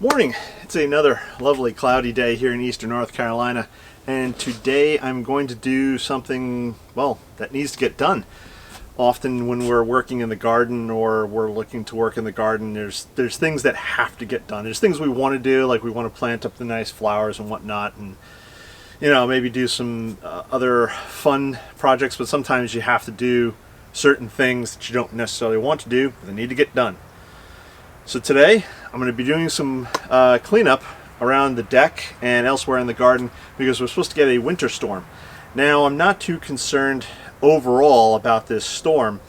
Morning. It's another lovely cloudy day here in eastern North Carolina, and today I'm going to do something, well, that needs to get done. Often when we're working in the garden or we're looking to work in the garden, there's things that have to get done. There's things we want to do, like we want to plant up the nice flowers and whatnot, and maybe do some other fun projects, but sometimes you have to do certain things that you don't necessarily want to do, but they need to get done. So today I'm going to be doing some cleanup around the deck and elsewhere in the garden because we're supposed to get a winter storm. Now, I'm not too concerned overall about this storm,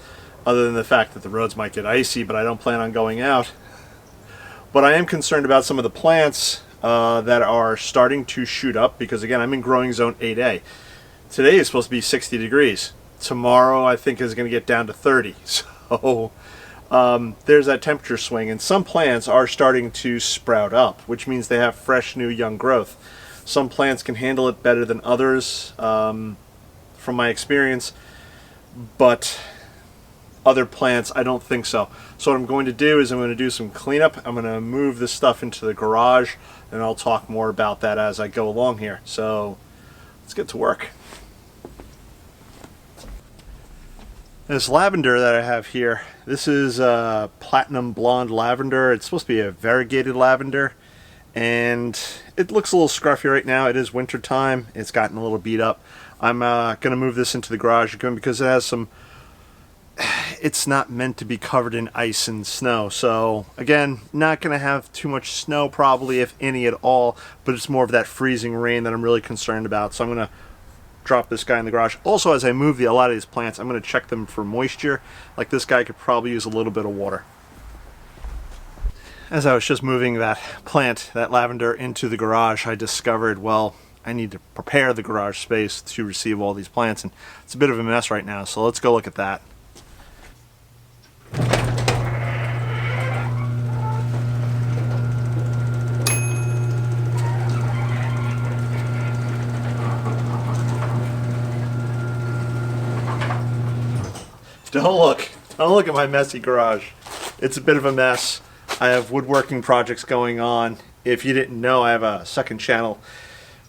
other than the fact that the roads might get icy, but I don't plan on going out. But I am concerned about some of the plants that are starting to shoot up because, again, I'm in growing zone 8A. Today is supposed to be 60 degrees. Tomorrow I think is going to get down to 30. So there's that temperature swing, and some plants are starting to sprout up, which means they have fresh new young growth. Some plants can handle it better than others, from my experience, but other plants I don't think so. So what I'm going to do is I'm going to do some cleanup. I'm going to move this stuff into the garage, and I'll talk more about that as I go along here. So let's get to work. This lavender that I have here, this is platinum blonde lavender. It's supposed to be a variegated lavender, and it looks a little scruffy right now. It is winter time. It's gotten a little beat up. I'm going to move this into the garage again because it has some, it's not meant to be covered in ice and snow. So again, not going to have too much snow probably, if any at all, but it's more of that freezing rain that I'm really concerned about. So I'm going to drop this guy in the garage. Also, as I move a lot of these plants, I'm going to check them for moisture. Like this guy could probably use a little bit of water. As I was just moving that plant, that lavender, into the garage, I discovered, well, I need to prepare the garage space to receive all these plants, and it's a bit of a mess right now, so let's go look at that. Don't look at my messy garage. It's a bit of a mess. I have woodworking projects going on. If you didn't know, I have a second channel,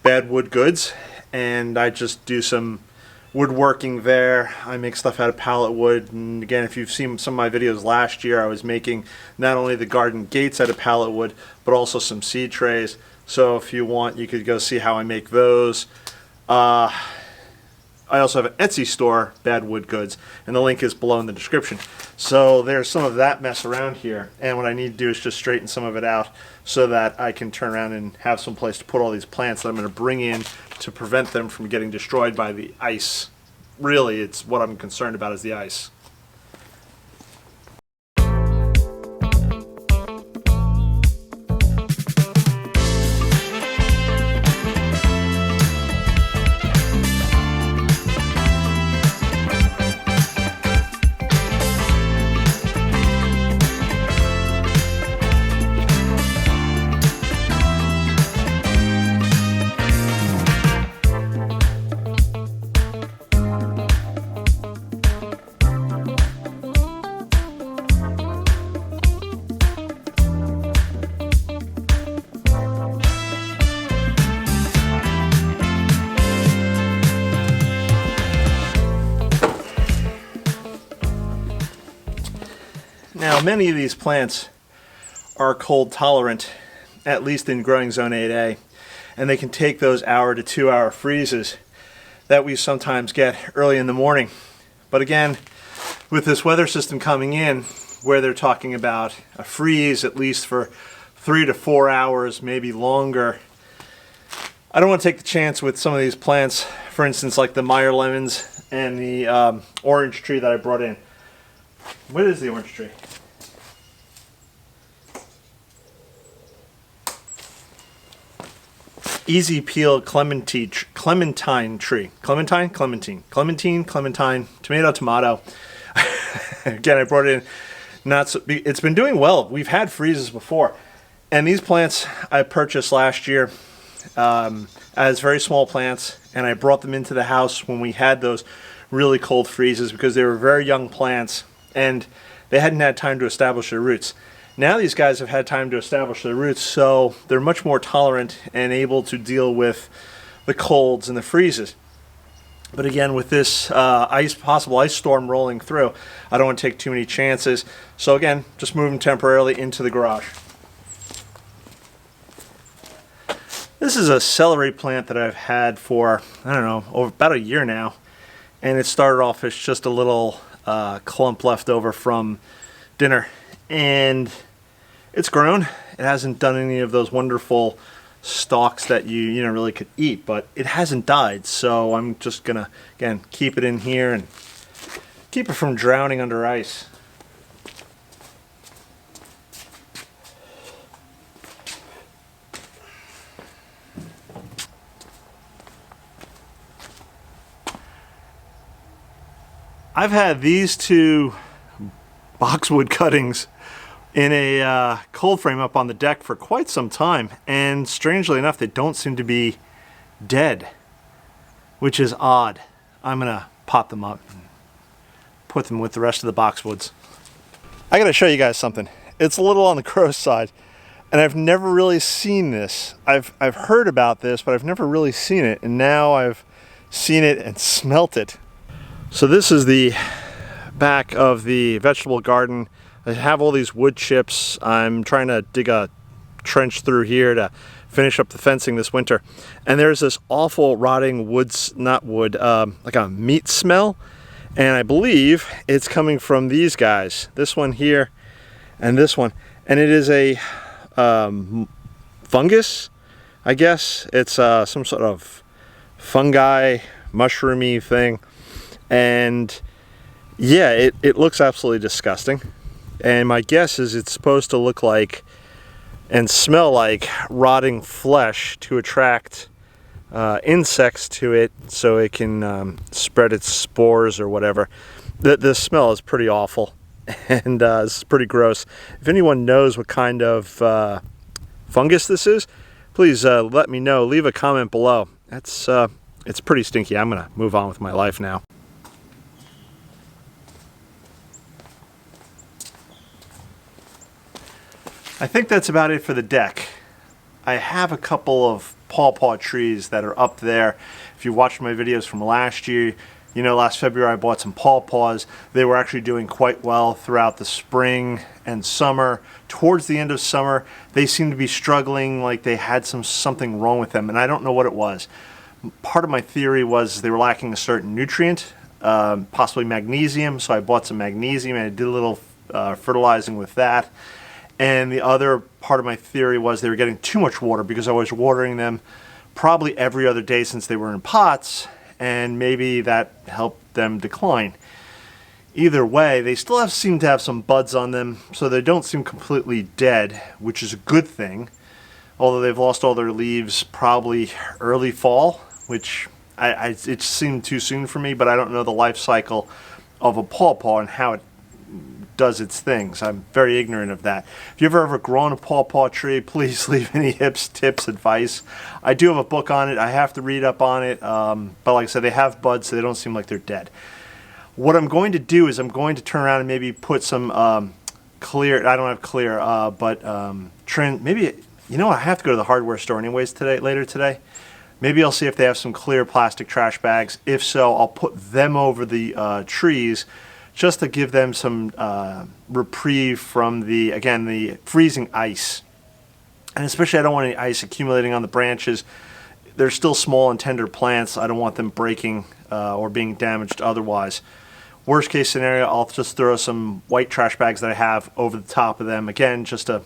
Bad Wood Goods, and I just do some woodworking there. I make stuff out of pallet wood, and again, if you've seen some of my videos last year, I was making not only the garden gates out of pallet wood, but also some seed trays. So if you want, you could go see how I make those. I also have an Etsy store, Bad Wood Goods, and the link is below in the description. So there's some of that mess around here, and what I need to do is just straighten some of it out so that I can turn around and have some place to put all these plants that I'm going to bring in to prevent them from getting destroyed by the ice. Really, it's what I'm concerned about is the ice. Now, many of these plants are cold tolerant, at least in growing zone 8A, and they can take those hour to 2 hour freezes that we sometimes get early in the morning. But again, with this weather system coming in, where they're talking about a freeze at least for 3 to 4 hours, maybe longer, I don't want to take the chance with some of these plants, for instance, like the Meyer lemons and the orange tree that I brought in. What is the orange tree? Easy peel clementine tree. Clementine, tomato. Again, I brought it in. It's been doing well. We've had freezes before, and these plants I purchased last year as very small plants, and I brought them into the house when we had those really cold freezes because they were very young plants and they hadn't had time to establish their roots. Now these guys have had time to establish their roots, so they're much more tolerant and able to deal with the colds and the freezes. But again, with this possible ice storm rolling through, I don't want to take too many chances. So again, just move them temporarily into the garage. This is a celery plant that I've had for, I don't know, over about a year now. And it started off as just a little clump left over from dinner. And it's grown. It hasn't done any of those wonderful stalks that you really could eat, but it hasn't died. So I'm just gonna, again, keep it in here and keep it from drowning under ice. I've had these two boxwood cuttings in a cold frame up on the deck for quite some time, and strangely enough they don't seem to be dead, which is odd. I'm gonna pop them up and put them with the rest of the boxwoods. I gotta show you guys something. It's a little on the gross side, and I've never really seen this. I've heard about this, but I've never really seen it, and now I've seen it and smelt it. So this is the back of the vegetable garden. I have all these wood chips. I'm trying to dig a trench through here to finish up the fencing this winter. And there's this awful rotting like a meat smell. And I believe it's coming from these guys. This one here and this one. And it is a fungus, I guess. It's some sort of fungi, mushroomy thing. And yeah, it looks absolutely disgusting. And my guess is it's supposed to look like and smell like rotting flesh to attract insects to it so it can spread its spores or whatever. The smell is pretty awful and it's pretty gross. If anyone knows what kind of fungus this is, please let me know. Leave a comment below. It's pretty stinky. I'm going to move on with my life now. I think that's about it for the deck. I have a couple of pawpaw trees that are up there. If you watched my videos from last year, you know last February I bought some pawpaws. They were actually doing quite well throughout the spring and summer. Towards the end of summer, they seemed to be struggling, like they had something wrong with them, and I don't know what it was. Part of my theory was they were lacking a certain nutrient, possibly magnesium, so I bought some magnesium and I did a little fertilizing with that. And the other part of my theory was they were getting too much water because I was watering them probably every other day since they were in pots, and maybe that helped them decline. Either way, they still seem to have some buds on them, so they don't seem completely dead, which is a good thing. Although they've lost all their leaves probably early fall, which it seemed too soon for me, but I don't know the life cycle of a pawpaw and how it does its things. I'm very ignorant of that. If you've ever grown a pawpaw tree, please leave any tips, advice. I do have a book on it. I have to read up on it, but like I said, they have buds, so they don't seem like they're dead. What I'm going to do is I'm going to turn around and maybe put some clear, I don't have clear, maybe, you know, I have to go to the hardware store anyways later today. Maybe I'll see if they have some clear plastic trash bags. If so, I'll put them over the trees just to give them some reprieve from the freezing ice. And especially I don't want any ice accumulating on the branches. They're still small and tender plants. I don't want them breaking or being damaged otherwise. Worst case scenario, I'll just throw some white trash bags that I have over the top of them. Again, just to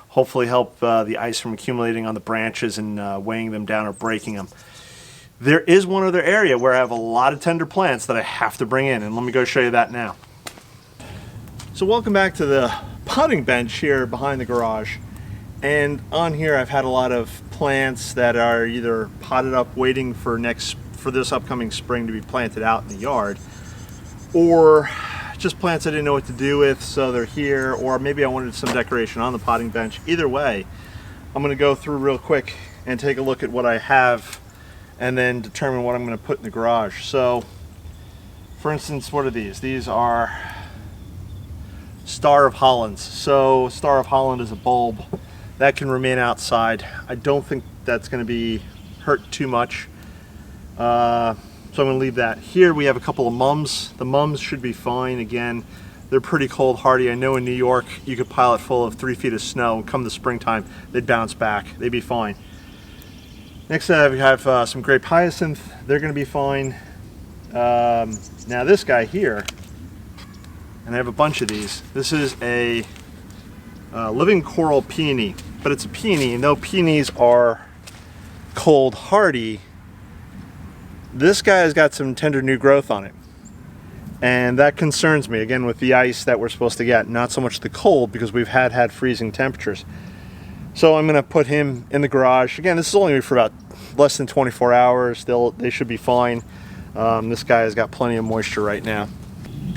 hopefully help the ice from accumulating on the branches and weighing them down or breaking them. There is one other area where I have a lot of tender plants that I have to bring in, and let me go show you that now. So welcome back to the potting bench here behind the garage. And on here I've had a lot of plants that are either potted up waiting for this upcoming spring to be planted out in the yard, or just plants I didn't know what to do with, so they're here, or maybe I wanted some decoration on the potting bench. Either way, I'm going to go through real quick and take a look at what I have and then determine what I'm going to put in the garage. So, for instance, what are these? These are Star of Hollands. So Star of Holland is a bulb that can remain outside. I don't think that's going to be hurt too much. So I'm going to leave that. Here we have a couple of mums. The mums should be fine. Again, they're pretty cold hardy. I know in New York you could pile it full of 3 feet of snow, and come the springtime they'd bounce back. They'd be fine. Next we have some grape hyacinth. They're going to be fine. Now this guy here, and I have a bunch of these. This is a living coral peony, but it's a peony, and though peonies are cold hardy, this guy has got some tender new growth on it. And that concerns me, again, with the ice that we're supposed to get, not so much the cold, because we've had freezing temperatures. So I'm going to put him in the garage. Again, this is only for about less than 24 hours. They should be fine. This guy has got plenty of moisture right now.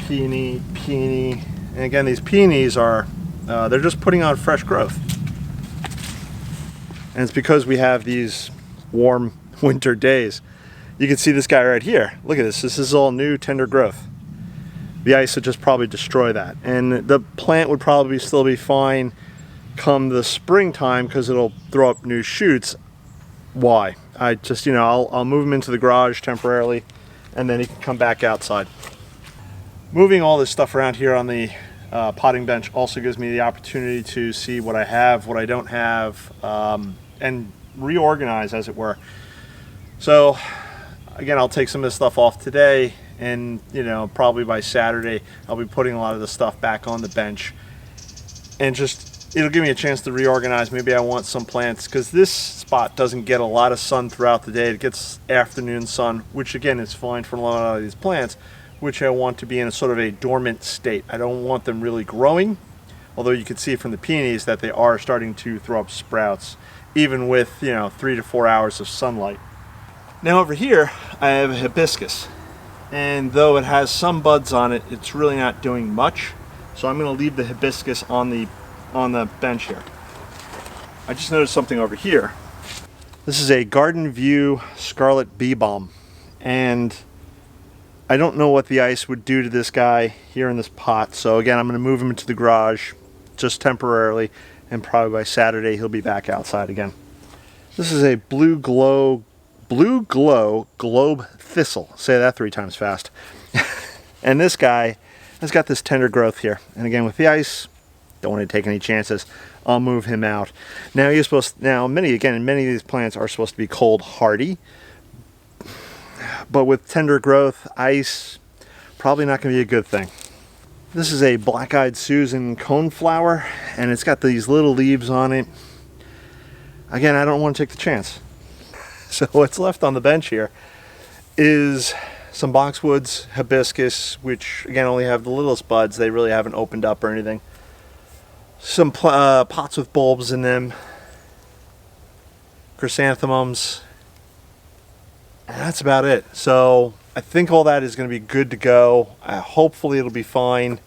Peony. And again, these peonies are, they're just putting on fresh growth. And it's because we have these warm winter days. You can see this guy right here. Look at this. This is all new, tender growth. The ice would just probably destroy that. And the plant would probably still be fine come the springtime because it'll throw up new shoots. Why? I just, I'll move him into the garage temporarily, and then he can come back outside. Moving all this stuff around here on the potting bench also gives me the opportunity to see what I have, what I don't have, and reorganize, as it were. So again, I'll take some of this stuff off today, and probably by Saturday I'll be putting a lot of the stuff back on the bench, and just it'll give me a chance to reorganize. Maybe I want some plants, because this spot doesn't get a lot of sun throughout the day. It gets afternoon sun, which again is fine for a lot of these plants, which I want to be in a sort of a dormant state. I don't want them really growing, although you can see from the peonies that they are starting to throw up sprouts, even with 3 to 4 hours of sunlight. Now over here I have a hibiscus, and though it has some buds on it, it's really not doing much. So I'm going to leave the hibiscus on the bench here. I just noticed something over here. This is a Garden View Scarlet Bee Balm, and I don't know what the ice would do to this guy here in this pot. So again, I'm going to move him into the garage just temporarily, and probably by Saturday he'll be back outside again. This is a Blue Glow Globe Thistle. Say that 3 times fast. And this guy has got this tender growth here. And again, with the ice, don't want to take any chances. I'll move him out. Now many of these plants are supposed to be cold hardy, but with tender growth, ice, probably not going to be a good thing. This is a Black-Eyed Susan coneflower, and it's got these little leaves on it. Again, I don't want to take the chance. So what's left on the bench here is some boxwoods, hibiscus, which again only have the littlest buds. They really haven't opened up or anything. Some pots with bulbs in them, chrysanthemums, and that's about it. So I think all that is going to be good to go. Hopefully it'll be fine.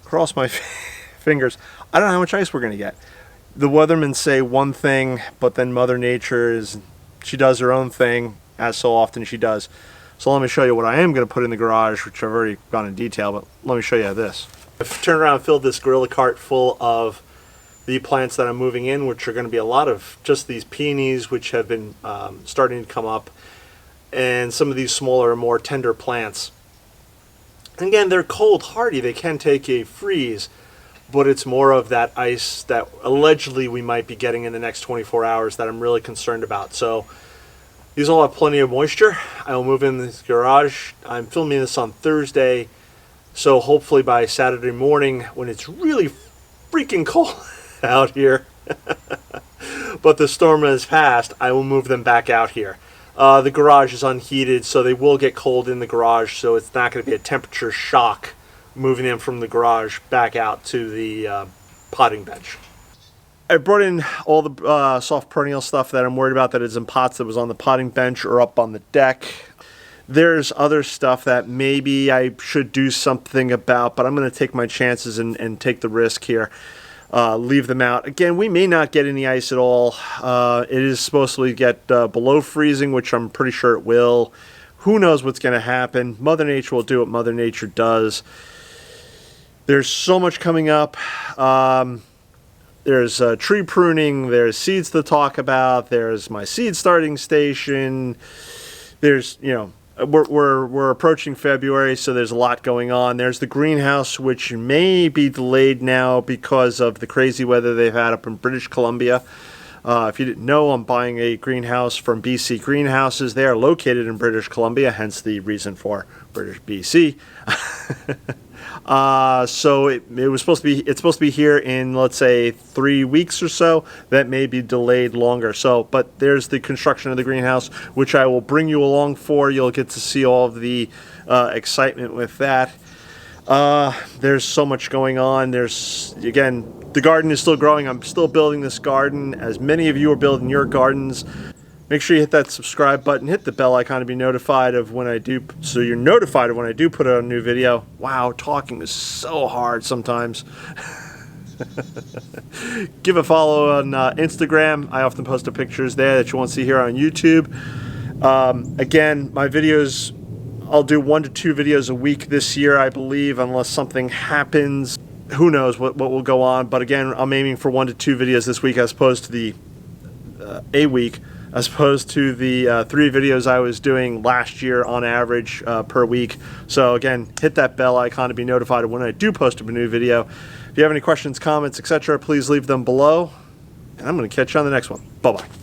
Cross my fingers. I don't know how much ice we're going to get. The weathermen say one thing, but then Mother Nature she does her own thing, as so often she does. So let me show you what I am going to put in the garage, which I've already gone in detail, but let me show you this. I've turned around and filled this gorilla cart full of the plants that I'm moving in, which are going to be a lot of just these peonies, which have been starting to come up, and some of these smaller, more tender plants. And again, they're cold hardy. They can take a freeze, but it's more of that ice that allegedly we might be getting in the next 24 hours that I'm really concerned about. So these all have plenty of moisture. I will move in this garage. I'm filming this on Thursday, so hopefully by Saturday morning, when it's really freaking cold out here, but the storm has passed, I will move them back out here. The garage is unheated, so they will get cold in the garage, so it's not going to be a temperature shock moving them from the garage back out to the potting bench. I brought in all the soft perennial stuff that I'm worried about that is in pots that was on the potting bench or up on the deck. There's other stuff that maybe I should do something about, but I'm going to take my chances and take the risk here. Leave them out. Again, we may not get any ice at all. It is supposed to get below freezing, which I'm pretty sure it will. Who knows what's going to happen? Mother Nature will do what Mother Nature does. There's so much coming up. There's tree pruning, there's seeds to talk about, there's my seed starting station, there's, you know, we're approaching February, so there's a lot going on. There's the greenhouse, which may be delayed now because of the crazy weather they've had up in British Columbia. If you didn't know, I'm buying a greenhouse from BC Greenhouses. They are located in British Columbia, hence the reason for British BC. So it's supposed to be here in, let's say, 3 weeks or so. That may be delayed longer. So, but there's the construction of the greenhouse, which I will bring you along for. You'll get to see all of the excitement with that. There's so much going on. There's, again, the garden is still growing. I'm still building this garden, as many of you are building your gardens. Make sure you hit that subscribe button, hit the bell icon to be notified of when I do, so you're notified of when I do put out a new video. Wow, talking is so hard sometimes. Give a follow on Instagram. I often post the pictures there that you won't see here on YouTube. Again, my videos, I'll do 1 to 2 videos a week this year, I believe, unless something happens. Who knows what will go on, but again, I'm aiming for 1 to 2 videos this week as opposed to the a week, as opposed to the 3 videos I was doing last year on average per week. So again, hit that bell icon to be notified of when I do post a new video. If you have any questions, comments, etc., please leave them below, and I'm going to catch you on the next one. Bye-bye.